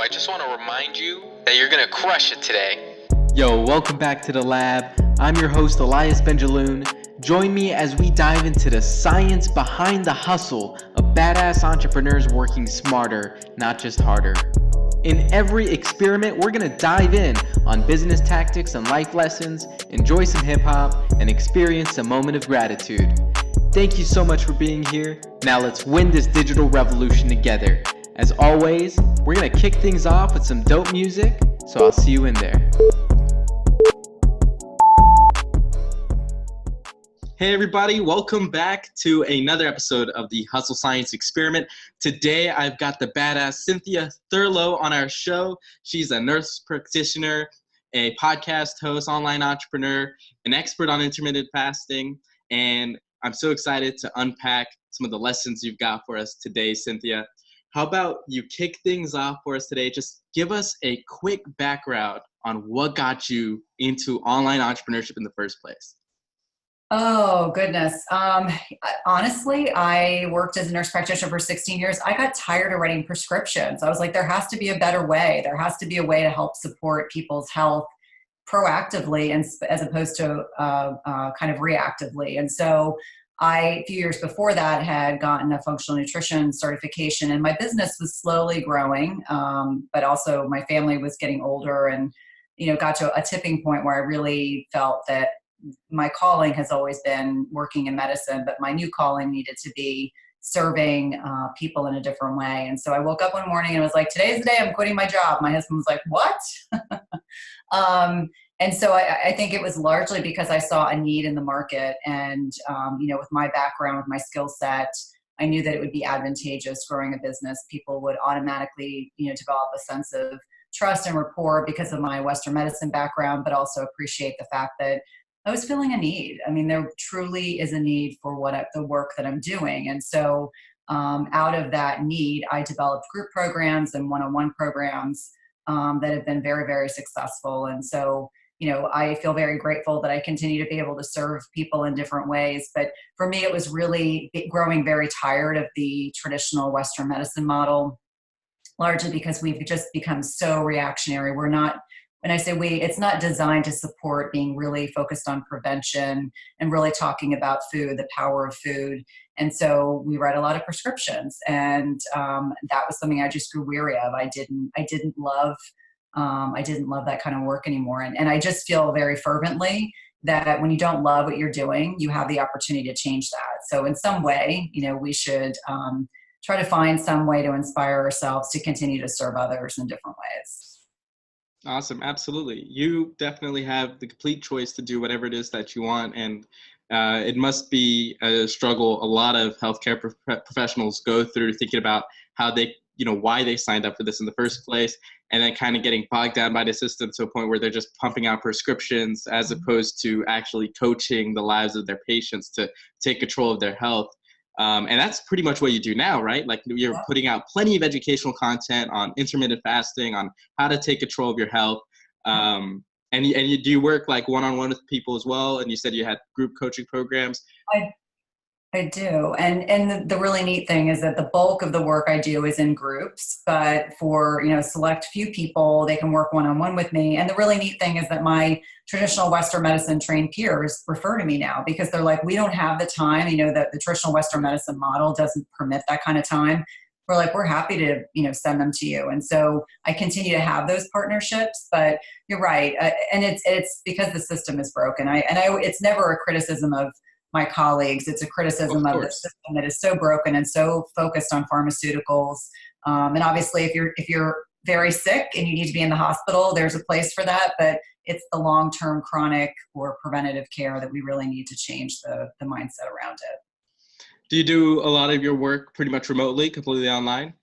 I just want to remind you that you're going to crush it today. Yo, welcome back to the lab. I'm your host, Elias Benjaloon. Join me as we dive into the science behind the hustle of badass entrepreneurs working smarter, not just harder. In every experiment, we're going to dive in on business tactics and life lessons, enjoy some hip hop, and experience a moment of gratitude. Thank you so much for being here. Now let's win this digital revolution together. As always, we're going to kick things off with some dope music, so I'll see you in there. Hey everybody, welcome back to another episode of the Hustle Science Experiment. Today I've got the badass Cynthia Thurlow on our show. She's a nurse practitioner, a podcast host, online entrepreneur, an expert on intermittent fasting, and I'm so excited to unpack some of the lessons you've got for us today, Cynthia. How about you kick things off for us today? Just give us a quick background on what got you into online entrepreneurship in the first place. Oh, goodness. Honestly, I worked as a nurse practitioner for 16 years. I got tired of writing prescriptions. I was like, there has to be a better way. There has to be a way to help support people's health proactively and as opposed to kind of reactively. And so a few years before that, had gotten a functional nutrition certification, and my business was slowly growing. But also my family was getting older and, got to a tipping point where I really felt that my calling has always been working in medicine, but my new calling needed to be serving people in a different way. And so I woke up one morning and was like, today's the day I'm quitting my job. My husband was like, what? And so I think it was largely because I saw a need in the market. And, with my background, with my skill set, I knew that it would be advantageous growing a business. People would automatically, develop a sense of trust and rapport because of my Western medicine background, but also appreciate the fact that I was feeling a need. I mean, there truly is a need for the work that I'm doing. And so out of that need, I developed group programs and one-on-one programs that have been very, very successful. And so, I feel very grateful that I continue to be able to serve people in different ways. But for me, it was really growing very tired of the traditional Western medicine model, largely because we've just become so reactionary. We're not, when I say we, it's not designed to support being really focused on prevention and really talking about food, the power of food. And so we write a lot of prescriptions, and that was something I just grew weary of. I didn't love that kind of work anymore. And I just feel very fervently that when you don't love what you're doing, you have the opportunity to change that. So in some way, we should try to find some way to inspire ourselves to continue to serve others in different ways. Awesome. Absolutely. You definitely have the complete choice to do whatever it is that you want. And it must be a struggle a lot of healthcare professionals go through, thinking about how they, why they signed up for this in the first place, and then kind of getting bogged down by the system to a point where they're just pumping out prescriptions as opposed to actually coaching the lives of their patients to take control of their health. And that's pretty much what you do now, right? Like, you're putting out plenty of educational content on intermittent fasting, on how to take control of your health. And you do you work like one-on-one with people as well? And you said you had group coaching programs. I do. And the really neat thing is that the bulk of the work I do is in groups, but for, select few people, they can work one-on-one with me. And the really neat thing is that my traditional Western medicine trained peers refer to me now because they're like, we don't have the time, that the traditional Western medicine model doesn't permit that kind of time. We're like, we're happy to, send them to you. And so I continue to have those partnerships, but you're right. And it's because the system is broken. It's never a criticism of my colleagues. It's a criticism of the system that is so broken and so focused on pharmaceuticals. And obviously if you're very sick and you need to be in the hospital, there's a place for that, but it's the long-term chronic or preventative care that we really need to change the mindset around it. Do you do a lot of your work pretty much remotely, completely online?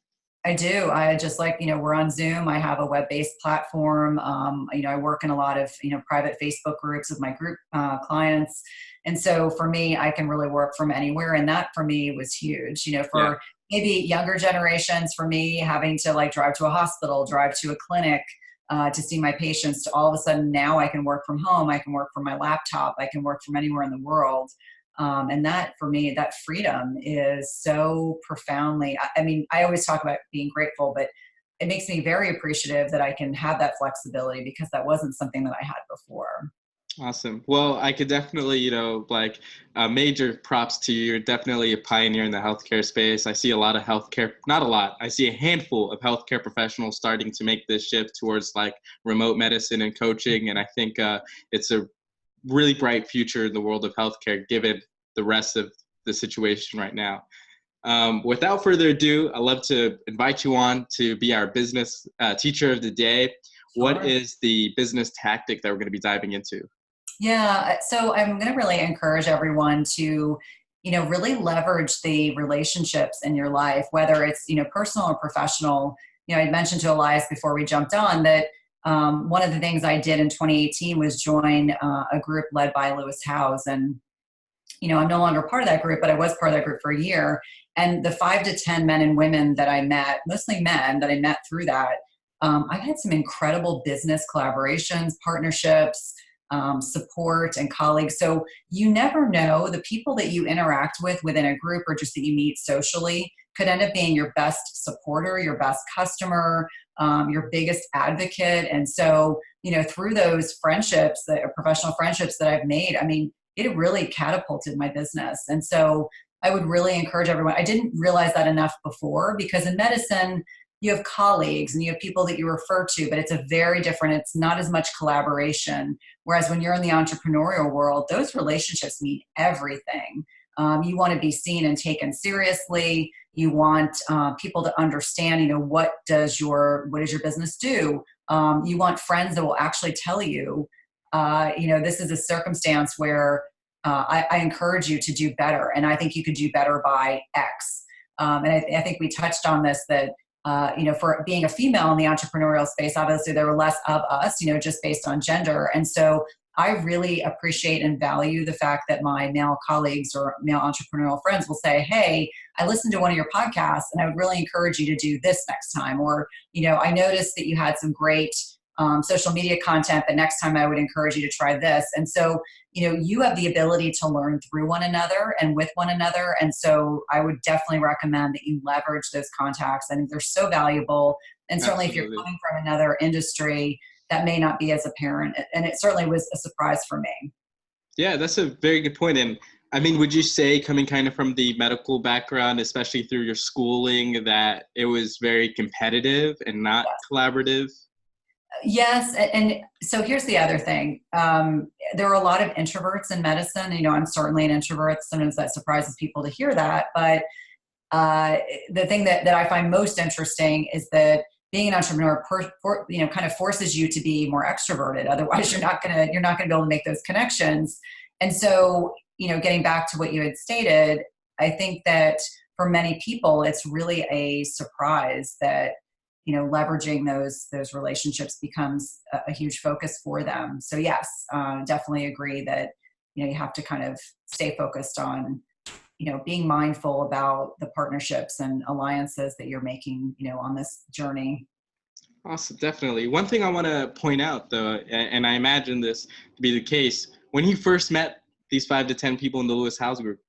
I do. I just we're on Zoom. I have a web-based platform. I work in a lot of, private Facebook groups with my group clients. And so for me, I can really work from anywhere. And that for me was huge, for maybe younger generations, for me having to drive to a hospital, drive to a clinic to see my patients, to all of a sudden now I can work from home. I can work from my laptop. I can work from anywhere in the world. And that, for me, that freedom is so profoundly, I always talk about being grateful, but it makes me very appreciative that I can have that flexibility, because that wasn't something that I had before. Awesome. Well, I could definitely, major props to you. You're definitely a pioneer in the healthcare space. I see a lot of healthcare, not a lot, I see a handful of healthcare professionals starting to make this shift towards like remote medicine and coaching. And I think it's a really bright future in the world of healthcare, given the rest of the situation right now. Without further ado, I'd love to invite you on to be our business teacher of the day. Sure. What is the business tactic that we're going to be diving into? Yeah, so I'm going to really encourage everyone to, really leverage the relationships in your life, whether it's, personal or professional. I mentioned to Elias before we jumped on that one of the things I did in 2018 was join a group led by Lewis Howes. And, I'm no longer part of that group, but I was part of that group for a year. And the 5 to 10 men and women that I met, mostly men that I met through that, I've had some incredible business collaborations, partnerships, support, and colleagues. So you never know, the people that you interact with within a group or just that you meet socially could end up being your best supporter, your best customer, your biggest advocate. And so, through those friendships, the professional friendships that I've made, it really catapulted my business. And so I would really encourage everyone. I didn't realize that enough before, because in medicine, you have colleagues and you have people that you refer to, but it's a very different, it's not as much collaboration. Whereas when you're in the entrepreneurial world, those relationships mean everything. You want to be seen and taken seriously. You want people to understand, what does your business do? You want friends that will actually tell you, this is a circumstance where I encourage you to do better. And I think you could do better by X. And I think we touched on this, that for being a female in the entrepreneurial space, obviously there were less of us, just based on gender. And so I really appreciate and value the fact that my male colleagues or male entrepreneurial friends will say, hey, I listened to one of your podcasts and I would really encourage you to do this next time. Or, I noticed that you had some great social media content, but next time I would encourage you to try this. And so, you have the ability to learn through one another and with one another. And so I would definitely recommend that you leverage those contacts. I think they're so valuable. And certainly Absolutely. If you're coming from another industry, that may not be as apparent. And it certainly was a surprise for me. Yeah, that's a very good point. And would you say, coming kind of from the medical background, especially through your schooling, that it was very competitive and not collaborative? Yes. And so here's the other thing. There are a lot of introverts in medicine. I'm certainly an introvert. Sometimes that surprises people to hear that. But the thing that I find most interesting is that being an entrepreneur, kind of forces you to be more extroverted. Otherwise, you're not going to be able to make those connections. And so, getting back to what you had stated, I think that for many people, it's really a surprise that leveraging those relationships becomes a huge focus for them. So yes, definitely agree that, you have to kind of stay focused on, being mindful about the partnerships and alliances that you're making, on this journey. Awesome. Definitely. One thing I want to point out though, and I imagine this to be the case, when you first met these 5 to 10 people in the Lewis Howes group,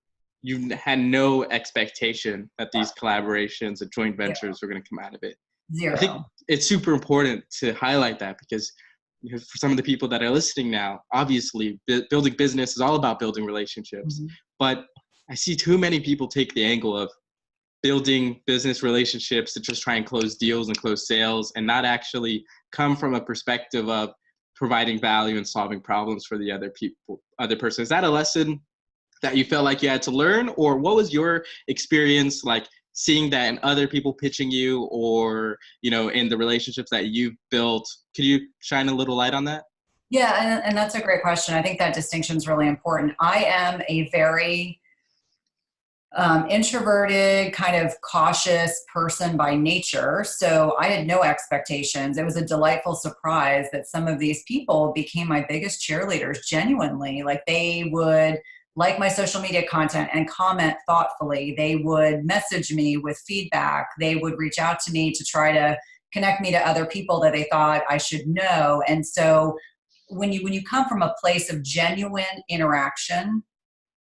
you had no expectation that these collaborations and joint ventures were going to come out of it. Zero. I think it's super important to highlight that, because for some of the people that are listening now, obviously building business is all about building relationships. Mm-hmm. But I see too many people take the angle of building business relationships to just try and close deals and close sales, and not actually come from a perspective of providing value and solving problems for the other person. Is that a lesson that you felt like you had to learn, or what was your experience like seeing that in other people pitching you, or, in the relationships that you've built? Could you shine a little light on that? Yeah, and that's a great question. I think that distinction is really important. I am a very introverted, kind of cautious person by nature. So I had no expectations. It was a delightful surprise that some of these people became my biggest cheerleaders, genuinely. Like, they would like my social media content and comment thoughtfully. They would message me with feedback. They would reach out to me to try to connect me to other people that they thought I should know. And so when you come from a place of genuine interaction,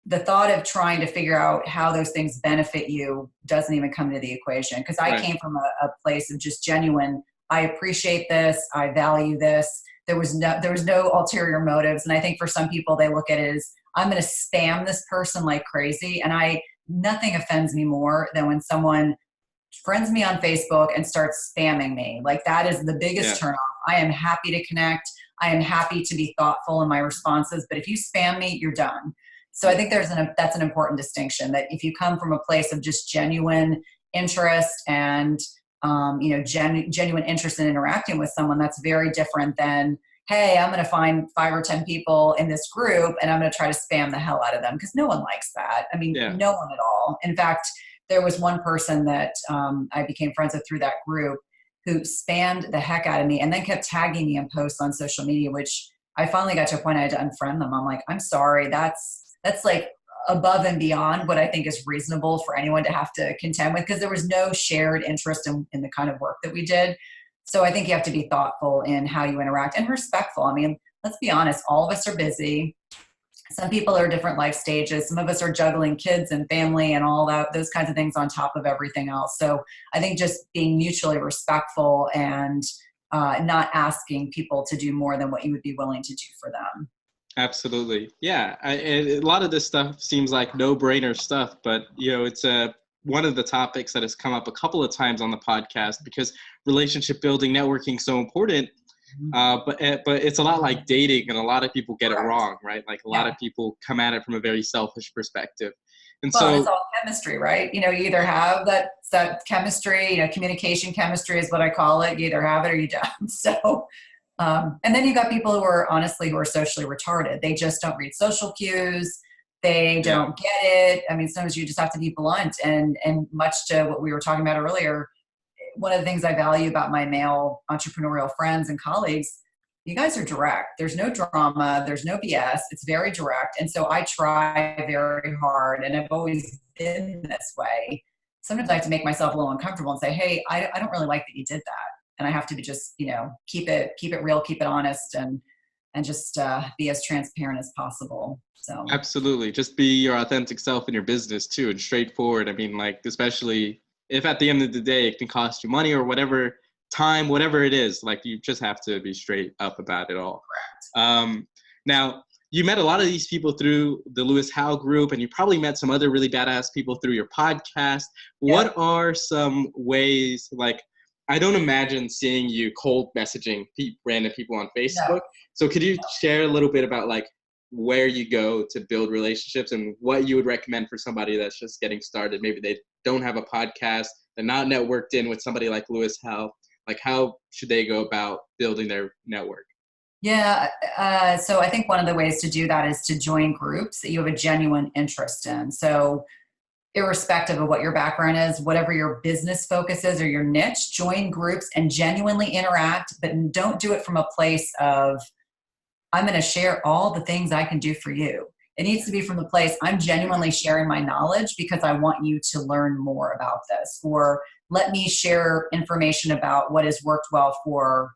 the thought of trying to figure out how those things benefit you doesn't even come into the equation. Because I came from a place of just genuine, I appreciate this, I value this. There was no ulterior motives. And I think for some people, they look at it as, I'm going to spam this person like crazy. And nothing offends me more than when someone friends me on Facebook and starts spamming me. Like, that is the biggest turnoff. I am happy to connect. I am happy to be thoughtful in my responses. But if you spam me, you're done. So I think that's an important distinction, that if you come from a place of just genuine interest and genuine interest in interacting with someone, that's very different than, hey, I'm going to find 5 or 10 people in this group and I'm going to try to spam the hell out of them, because no one likes that. I mean, no one at all. In fact, there was one person that I became friends with through that group who spammed the heck out of me and then kept tagging me in posts on social media, which I finally got to a point I had to unfriend them. I'm like, I'm sorry, that's like above and beyond what I think is reasonable for anyone to have to contend with, because there was no shared interest in the kind of work that we did. So I think you have to be thoughtful in how you interact and respectful. I mean, let's be honest, all of us are busy. Some people are different life stages. Some of us are juggling kids and family and all that, those kinds of things on top of everything else. So I think just being mutually respectful and not asking people to do more than what you would be willing to do for them. Absolutely. Yeah. A lot of this stuff seems like no-brainer stuff, but, it's one of the topics that has come up a couple of times on the podcast, because relationship building, networking is so important. But it's a lot like dating, and a lot of people get it wrong, right? Like a lot of people come at it from a very selfish perspective. And so it's all chemistry, right? You either have that chemistry, communication chemistry is what I call it. You either have it or you don't. So, and then you got people who are socially retarded. They just don't read social cues. They don't get it. I mean, sometimes you just have to be blunt, and much to what we were talking about earlier, one of the things I value about my male entrepreneurial friends and colleagues, you guys are direct. There's no drama. There's no BS. It's very direct. And so I try very hard, and I've always been this way. Sometimes I have to make myself a little uncomfortable and say, hey, I don't really like that you did that. And I have to be just, keep it real, keep it honest, and just be as transparent as possible. So absolutely. Just be your authentic self in your business too, and straightforward. I mean, like, especially if at the end of the day it can cost you money or whatever time, whatever it is, like, you just have to be straight up about it all. Correct. Now, you met a lot of these people through the Lewis Howes group, and you probably met some other really badass people through your podcast. Yeah. What are some ways, like, I don't imagine seeing you cold messaging random people on Facebook. No. So could you share a little bit about, like, where you go to build relationships and what you would recommend for somebody that's just getting started? Maybe they don't have a podcast, they're not networked in with somebody like Lewis Howes. Like, how should they go about building their network? Yeah. So I think one of the ways to do that is to join groups that you have a genuine interest in. So irrespective of what your background is, whatever your business focus is or your niche, join groups and genuinely interact, but don't do it from a place of, I'm going to share all the things I can do for you. It needs to be from the place, I'm genuinely sharing my knowledge because I want you to learn more about this, or let me share information about what has worked well for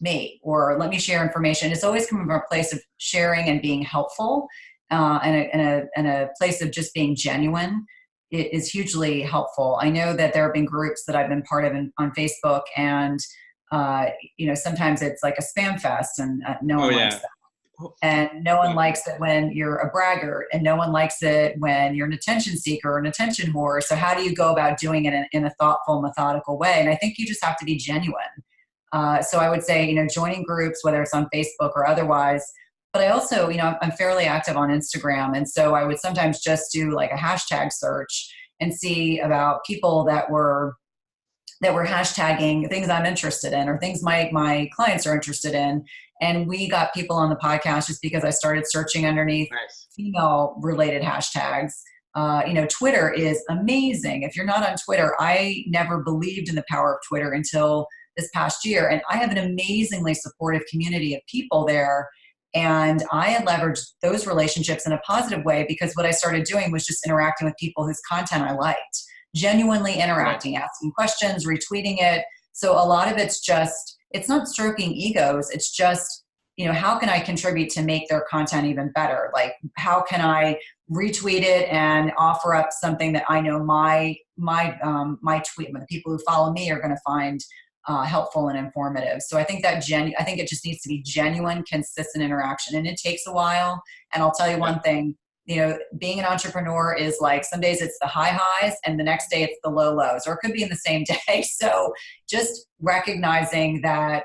me, or let me share information. It's always coming from a place of sharing and being helpful, and a place of just being genuine. It is hugely helpful. I know that there have been groups that I've been part of on Facebook, and sometimes it's like a spam fest, and no one likes that. And no one likes it when you're a braggart, and no one likes it when you're an attention seeker or an attention whore. So how do you go about doing it in a thoughtful, methodical way? And I think you just have to be genuine. So I would say, joining groups, whether it's on Facebook or otherwise. But I also, I'm fairly active on Instagram. And so I would sometimes just do like a hashtag search and see about people that were hashtagging things I'm interested in, or things my clients are interested in. And we got people on the podcast just because I started searching underneath female related hashtags. Twitter is amazing. If you're not on Twitter, I never believed in the power of Twitter until this past year. And I have an amazingly supportive community of people there. And I had leveraged those relationships in a positive way, because what I started doing was just interacting with people whose content I liked, genuinely interacting, asking questions, retweeting it. So a lot of it's not stroking egos. It's just, how can I contribute to make their content even better? Like, how can I retweet it and offer up something that I know my tweet, the people who follow me are going to find helpful and informative. So I think that I think it just needs to be genuine, consistent interaction, and it takes a while. And I'll tell you one thing, being an entrepreneur is like, some days it's the high highs and the next day it's the low lows, or it could be in the same day. So just recognizing that,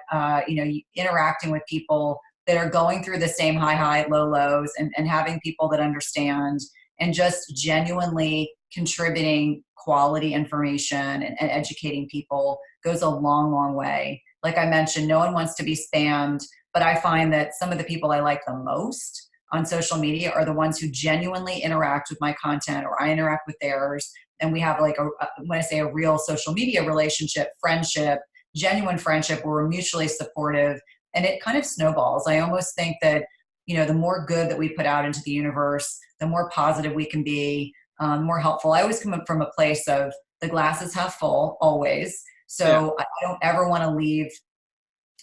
interacting with people that are going through the same high, low lows, and having people that understand, and just genuinely contributing quality information and educating people goes a long, long way. Like I mentioned, no one wants to be spammed, but I find that some of the people I like the most on social media are the ones who genuinely interact with my content, or I interact with theirs. And we have like when I say a real social media relationship, friendship, genuine friendship, where we're mutually supportive, and it kind of snowballs. I almost think that, the more good that we put out into the universe, the more positive we can be, more helpful. I always come up from a place of the glass is half full, always. So I don't ever want to leave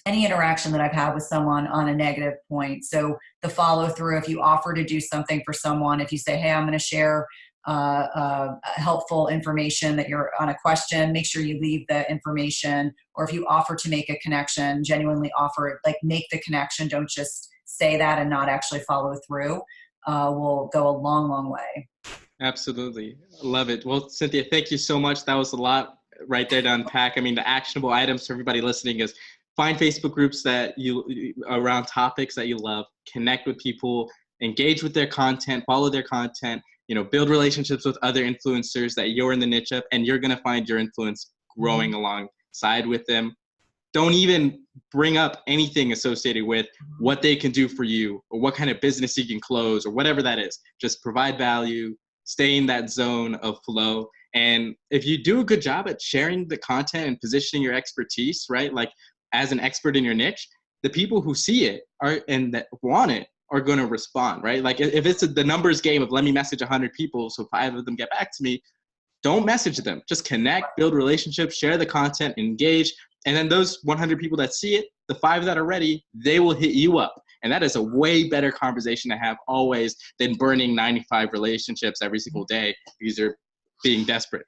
any interaction that I've had with someone on a negative point. So the follow through, if you offer to do something for someone, if you say, hey, I'm going to share helpful information that you're on a question, make sure you leave the information. Or if you offer to make a connection, genuinely offer it, like make the connection. Don't just say that and not actually follow through. Will go a long, long way. Absolutely. Love it. Well, Cynthia, thank you so much. That was a lot right there to unpack. I mean, the actionable items for everybody listening is find Facebook groups that around topics that you love, connect with people, engage with their content, follow their content, build relationships with other influencers that you're in the niche of, and you're going to find your influence growing alongside with them. Don't even bring up anything associated with what they can do for you, or what kind of business you can close, or whatever that is. Just provide value, stay in that zone of flow. And if you do a good job at sharing the content and positioning your expertise, right? Like as an expert in your niche, the people who see it and that want it are going to respond, right? Like if it's the numbers game of let me message 100 people so 5 of them get back to me, don't message them. Just connect, build relationships, share the content, engage. And then those 100 people that see it, the 5 that are ready, they will hit you up. And that is a way better conversation to have always than burning 95 relationships every single day because you're being desperate.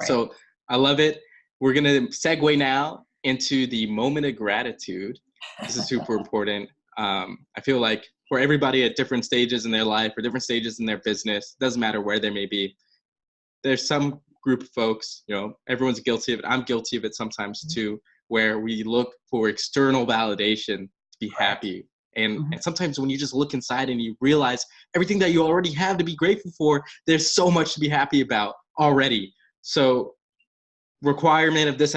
Right. So I love it. We're going to segue now into the moment of gratitude. This is super important. I feel like for everybody at different stages in their life or different stages in their business, doesn't matter where they may be, there's some group of folks, everyone's guilty of it. I'm guilty of it sometimes too, where we look for external validation to be happy. And sometimes when you just look inside and you realize everything that you already have to be grateful for, there's so much to be happy about already. So requirement of this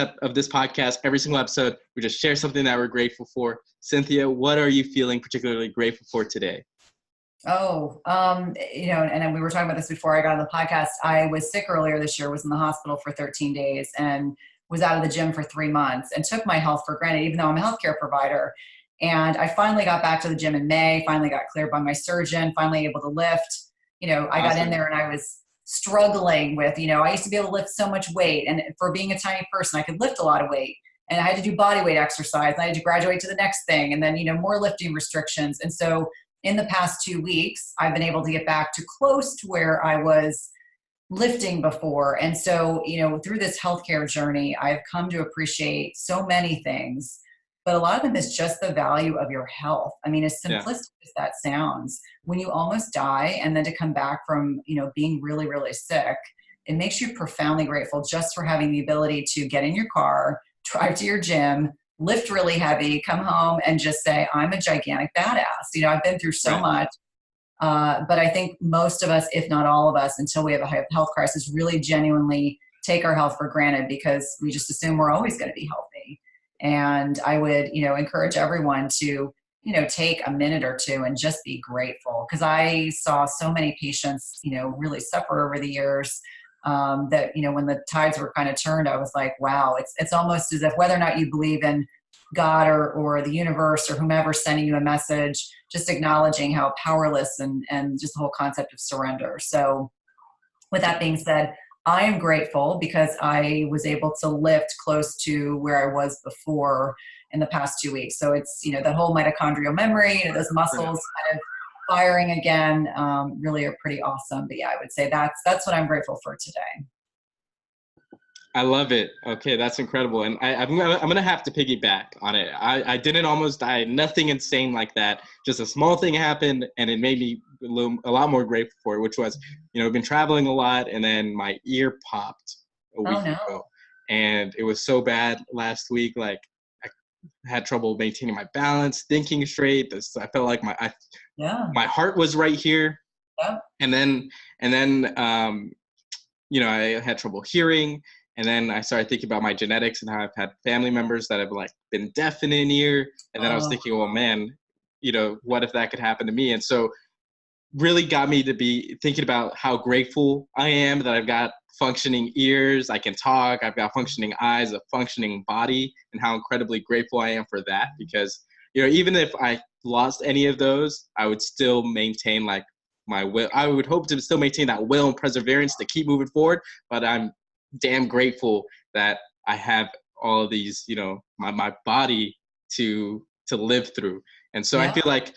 podcast, every single episode, we just share something that we're grateful for. Cynthia, what are you feeling particularly grateful for today? And we were talking about this before I got on the podcast. I was sick earlier this year, was in the hospital for 13 days and was out of the gym for 3 months and took my health for granted, even though I'm a healthcare provider. And I finally got back to the gym in May, finally got cleared by my surgeon, finally able to lift. I got in there and I was struggling with, I used to be able to lift so much weight. And for being a tiny person, I could lift a lot of weight. And I had to do body weight exercise. And I had to graduate to the next thing. And then, more lifting restrictions. And so in the past 2 weeks, I've been able to get back to close to where I was lifting before. And so, through this healthcare journey, I've come to appreciate so many things. But a lot of them is just the value of your health. I mean, as simplistic as that sounds, when you almost die and then to come back from, being really, really sick, it makes you profoundly grateful just for having the ability to get in your car, drive to your gym, lift really heavy, come home and just say, I'm a gigantic badass. I've been through so much. But I think most of us, if not all of us, until we have a health crisis, really genuinely take our health for granted because we just assume we're always going to be healthy. And I would, encourage everyone to, take a minute or two and just be grateful. Because I saw so many patients, really suffer over the years that, when the tides were kind of turned, I was like, wow, it's almost as if whether or not you believe in God or the universe or whomever sending you a message, just acknowledging how powerless and just the whole concept of surrender. So with that being said, I am grateful because I was able to lift close to where I was before in the past 2 weeks. So it's, the whole mitochondrial memory, those muscles kind of firing again, really are pretty awesome. But yeah, I would say that's what I'm grateful for today. I love it. Okay, that's incredible. And I'm gonna have to piggyback on it. I didn't almost die, nothing insane like that. Just a small thing happened, and it made me a lot more grateful for it, which was, I've been traveling a lot, and then my ear popped a week ago. And it was so bad last week, like I had trouble maintaining my balance, thinking straight. I felt like my heart was right here. Yeah. And then I had trouble hearing. And then I started thinking about my genetics and how I've had family members that have been deaf in an ear. And then I was thinking, well, man, what if that could happen to me? And so really got me to be thinking about how grateful I am that I've got functioning ears, I can talk, I've got functioning eyes, a functioning body, and how incredibly grateful I am for that. Because, even if I lost any of those, I would still maintain my will. I would hope to still maintain that will and perseverance to keep moving forward. But I'm damn grateful that I have all of these, my body to live through. And so I feel like,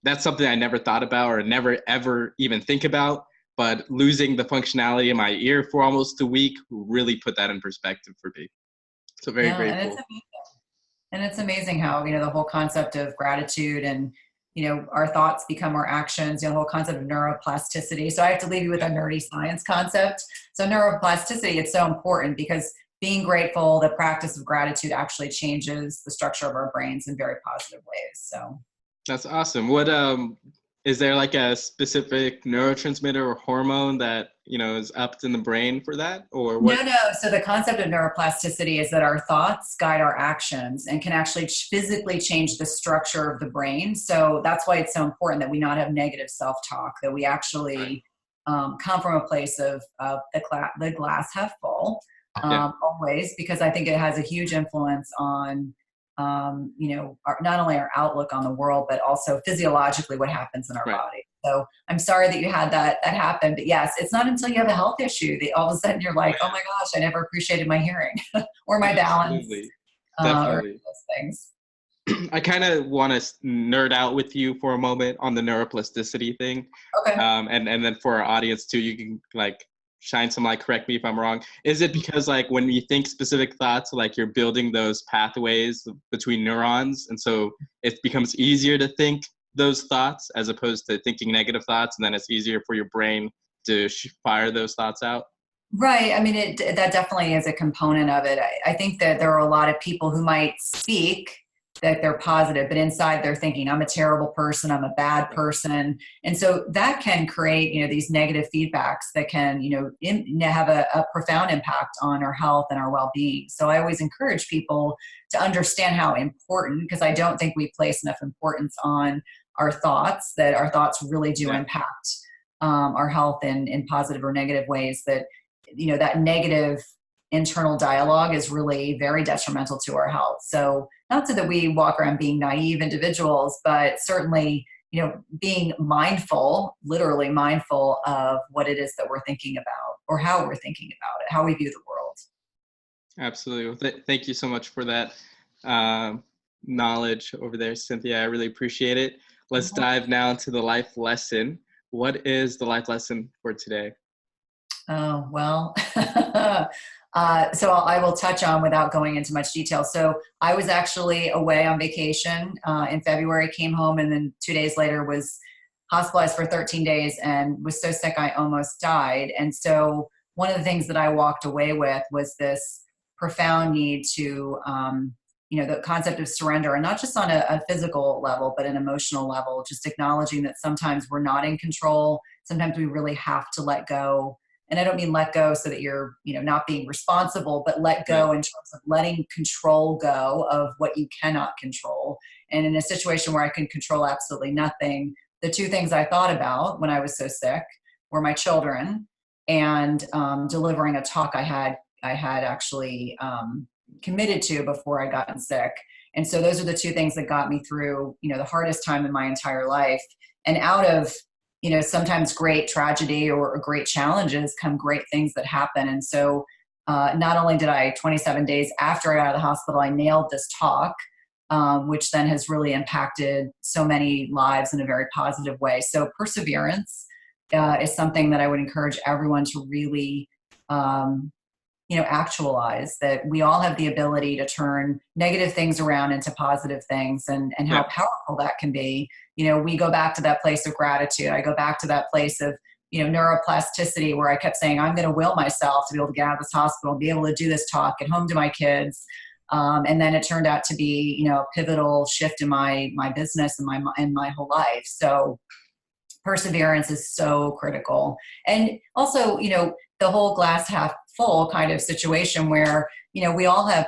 that's something I never thought about or never ever even think about. But losing the functionality in my ear for almost a week really put that in perspective for me. So very grateful. And it's amazing how, the whole concept of gratitude and, our thoughts become our actions, the whole concept of neuroplasticity. So I have to leave you with a nerdy science concept. So neuroplasticity, it's so important because being grateful, the practice of gratitude actually changes the structure of our brains in very positive ways. So that's awesome. What is there a specific neurotransmitter or hormone that is upped in the brain for that, or what? No. So the concept of neuroplasticity is that our thoughts guide our actions and can actually physically change the structure of the brain. So that's why it's so important that we not have negative self-talk, that we actually come from a place of the glass half full always, because I think it has a huge influence on not only our outlook on the world, but also physiologically what happens in our body. So I'm sorry that you had that happen, but yes, it's not until you have a health issue that all of a sudden you're like, oh my gosh, I never appreciated my hearing or my balance. Definitely. Or those things. I kind of want to nerd out with you for a moment on the neuroplasticity thing. Okay. And then for our audience too, you can shine some light, correct me if I'm wrong. Is it because when you think specific thoughts, you're building those pathways between neurons, and so it becomes easier to think those thoughts as opposed to thinking negative thoughts, and then it's easier for your brain to fire those thoughts out? Right. I mean, that definitely is a component of it. I think that there are a lot of people who might speak that they're positive, but inside they're thinking, I'm a terrible person, I'm a bad person. And so that can create, these negative feedbacks that can, have a profound impact on our health and our well-being. So I always encourage people to understand how important, because I don't think we place enough importance on our thoughts, that our thoughts really do impact our health in positive or negative ways, that, that negative internal dialogue is really very detrimental to our health. So not so that we walk around being naive individuals, but certainly, being mindful, literally mindful of what it is that we're thinking about or how we're thinking about it, how we view the world. Absolutely. Well, thank you so much for that knowledge over there, Cynthia. I really appreciate it. Let's dive now into the life lesson. What is the life lesson for today? Oh, well, so I will touch on without going into much detail. So I was actually away on vacation in February, came home, and then 2 days later was hospitalized for 13 days and was so sick I almost died. And so one of the things that I walked away with was this profound need to, the concept of surrender, and not just on a physical level, but an emotional level, just acknowledging that sometimes we're not in control. Sometimes we really have to let go. And I don't mean let go so that you're, not being responsible, but let go in terms of letting control go of what you cannot control. And in a situation where I can control absolutely nothing, the two things I thought about when I was so sick were my children and delivering a talk I had actually committed to before I got sick. And so those are the two things that got me through, the hardest time in my entire life. And out of sometimes great tragedy or great challenges come great things that happen. And so not only did I, 27 days after I got out of the hospital, I nailed this talk, which then has really impacted so many lives in a very positive way. So perseverance is something that I would encourage everyone to really, actualize, that we all have the ability to turn negative things around into positive things, and how powerful that can be. We go back to that place of gratitude. I go back to that place of, neuroplasticity, where I kept saying, I'm going to will myself to be able to get out of this hospital, be able to do this talk, get home to my kids. And then it turned out to be, a pivotal shift in my business and my whole life. So perseverance is so critical. And also, the whole glass half full kind of situation where, we all have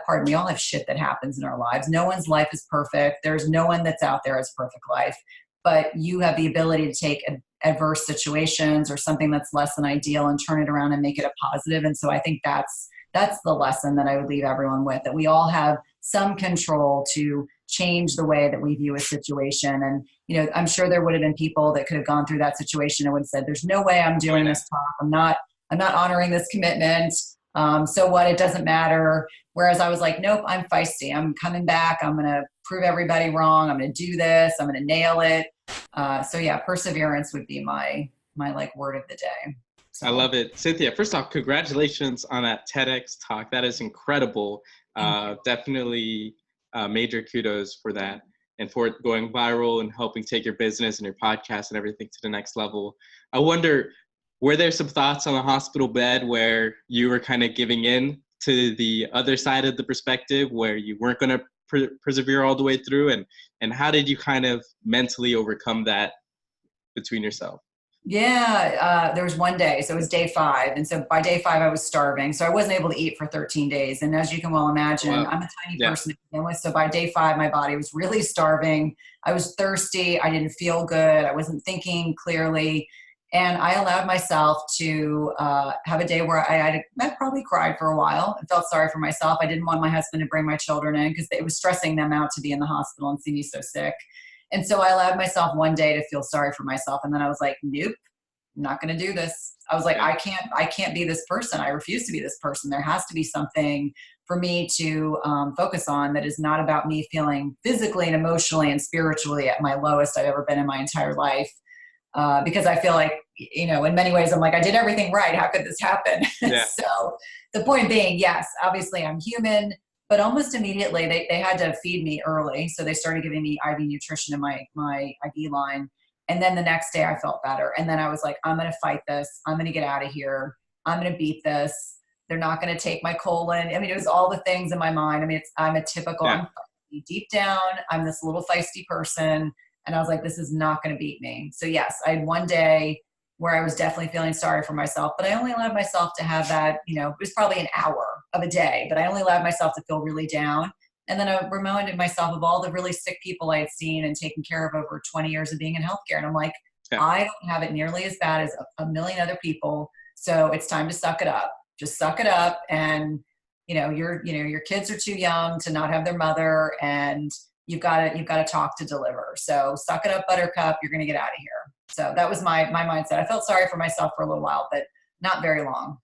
shit that happens in our lives. No one's life is perfect. There's no one that's out there as perfect life, but you have the ability to take adverse situations or something that's less than ideal and turn it around and make it a positive. And so I think that's the lesson that I would leave everyone with, that we all have some control to change the way that we view a situation. And, I'm sure there would have been people that could have gone through that situation and would have said, there's no way I'm doing this talk. I'm not honoring this commitment. So what? It doesn't matter. Whereas I was like, nope, I'm feisty. I'm coming back. I'm going to prove everybody wrong. I'm going to do this. I'm going to nail it. So yeah, perseverance would be my word of the day. So. I love it. Cynthia, first off, congratulations on that TEDx talk. That is incredible. Definitely major kudos for that, and for it going viral and helping take your business and your podcast and everything to the next level. I wonder, were there some thoughts on the hospital bed where you were kind of giving in to the other side of the perspective, where you weren't going to persevere all the way through? And how did you kind of mentally overcome that between yourself? Yeah, there was one day, so it was day 5. And so by day 5, I was starving. So I wasn't able to eat for 13 days. And as you can well imagine, I'm a tiny person to begin with. So by day 5, my body was really starving. I was thirsty. I didn't feel good. I wasn't thinking clearly. And I allowed myself to have a day where I probably cried for a while and felt sorry for myself. I didn't want my husband to bring my children in because it was stressing them out to be in the hospital and see me so sick. And so I allowed myself one day to feel sorry for myself. And then I was like, nope, I'm not going to do this. I was like, I can't be this person. I refuse to be this person. There has to be something for me to focus on that is not about me feeling physically and emotionally and spiritually at my lowest I've ever been in my entire life. Because I feel like, in many ways, I'm like, I did everything right. How could this happen? Yeah. So the point being, yes, obviously I'm human, but almost immediately they had to feed me early. So they started giving me IV nutrition in my IV line. And then the next day I felt better. And then I was like, I'm going to fight this. I'm going to get out of here. I'm going to beat this. They're not going to take my colon. I mean, it was all the things in my mind. I mean, I'm a typical, I'm deep down, I'm this little feisty person. And I was like, this is not going to beat me. So yes, I had one day where I was definitely feeling sorry for myself, but I only allowed myself to have that, it was probably an hour of a day, but I only allowed myself to feel really down. And then I reminded myself of all the really sick people I had seen and taken care of over 20 years of being in healthcare. And I'm like, I don't have it nearly as bad as a million other people. So it's time to suck it up. Just suck it up. And, your kids are too young to not have their mother, and you've got to talk to deliver. So suck it up, buttercup. You're going to get out of here. So that was my mindset. I felt sorry for myself for a little while, but not very long.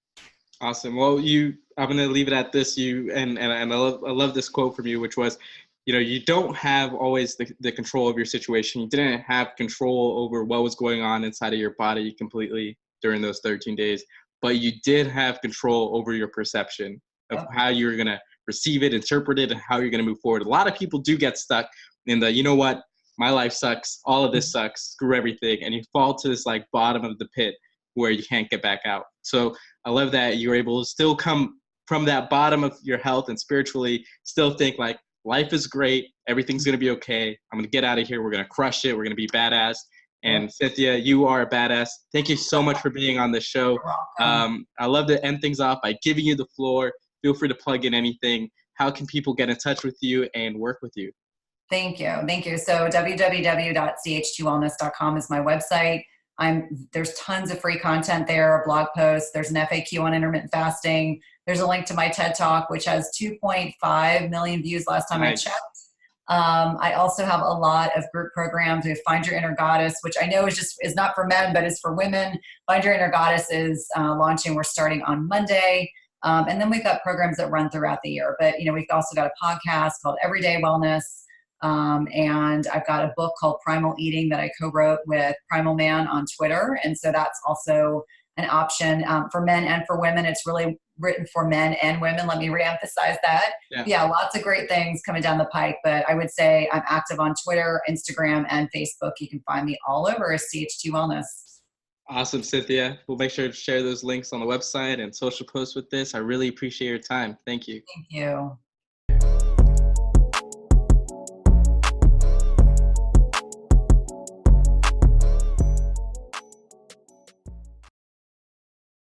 Awesome. Well, I'm going to leave it at this. And I love this quote from you, which was, you don't have always the control of your situation. You didn't have control over what was going on inside of your body completely during those 13 days, but you did have control over your perception of how you're going to receive it, interpret it, and how you're going to move forward. A lot of people do get stuck in the, what, my life sucks, all of this sucks, screw everything. And you fall to this bottom of the pit where you can't get back out. So I love that you're able to still come from that bottom of your health and spiritually still think life is great. Everything's going to be okay. I'm going to get out of here. We're going to crush it. We're going to be badass. And Cynthia, you are a badass. Thank you so much for being on the show. I love to end things off by giving you the floor. Feel free to plug in anything. How can people get in touch with you and work with you? Thank you. So www.ch2wellness.com is my website. There's tons of free content there, blog posts. There's an FAQ on intermittent fasting. There's a link to my TED Talk, which has 2.5 million views last time I checked. I also have a lot of group programs. We have Find Your Inner Goddess, which I know is not for men, but is for women. Find Your Inner Goddess is launching. We're starting on Monday. And then we've got programs that run throughout the year. But, we've also got a podcast called Everyday Wellness. And I've got a book called Primal Eating that I co-wrote with Primal Man on Twitter. And so that's also an option for men and for women. It's really written for men and women. Let me reemphasize that. Yeah, lots of great things coming down the pike. But I would say I'm active on Twitter, Instagram, and Facebook. You can find me all over as CH2 Wellness. Awesome, Cynthia. We'll make sure to share those links on the website and social posts with this. I really appreciate your time. Thank you. Thank you.